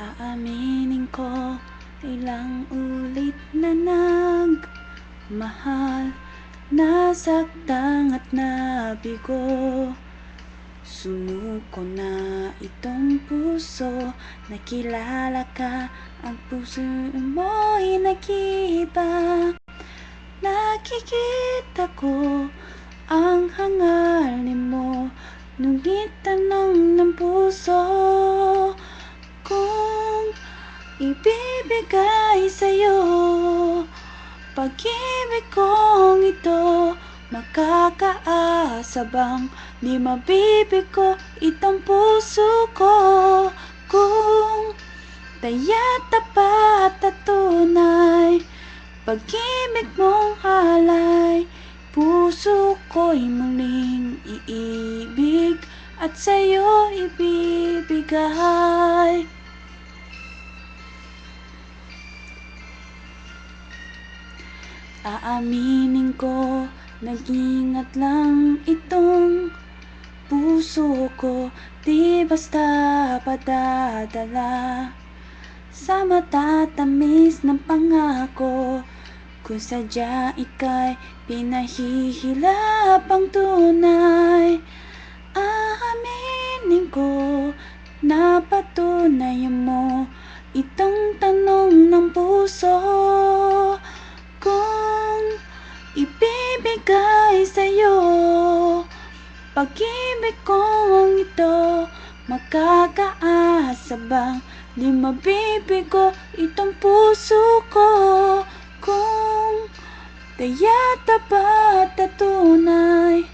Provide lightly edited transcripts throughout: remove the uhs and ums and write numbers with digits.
Aaminin ko, ilang ulit na nagmahal, nasaktan at nabigo. Sumuko na itong puso, nakilala ka, ang puso mo'y nag-iiba. Nakikita ko ang hangarin mo, ngunit tanong ng puso kung ibibigay sa'yo pag-ibig kong ito. Makakaasa bang di mabibigo itong puso ko kung taya't tapat at tunay pag-ibig mong halay? Puso ko'y muling iibig at sa'yo ibibigay. Aaminin ko, nag-ingat lang itong puso ko, di basta padadala sa matatamis ng pangako. Kung sadya ika'y pinahihilap ang tunay, aaminin ko na patunay mo itong tanong ng puso kung ibibigay sa'yo pag-ibig kong ito. Makakaasa bang di mabibigo itong puso ko kung taya't tapat at tunay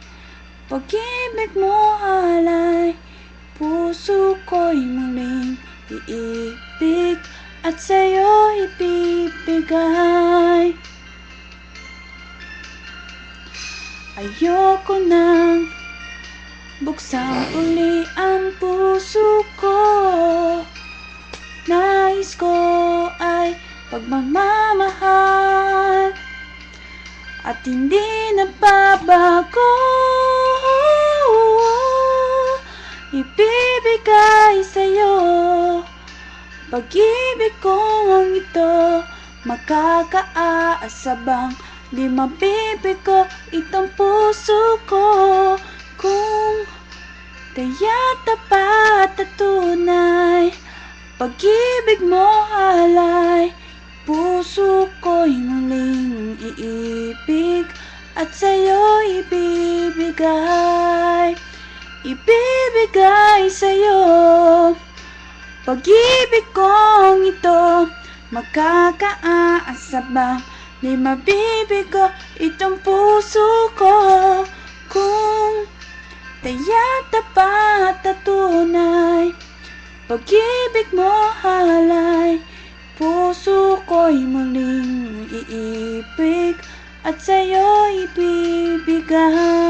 pag-ibig mo halay? Puso ko'y muling iibig at sa'yo ibibigay. Ayoko nang buksan uli ang puso ko, nais ko ay pagmamahal at hindi nagbabago. Ibibigay sa'yo pag-ibig kong ito. Makakaasa bang di mabibigo itong puso ko kung taya't tapat at tunay pag-ibig mo halay? Puso ko'y muling iibig at sa'yo ibibigay. Ibibigay sa'yo pag-ibig kong ito. Makakaasa bang di mabibigo itong puso ko kung taya't tapat at tunay pag-ibig mo halay? Puso ko'y muling iibig at sa'yo ibibigay.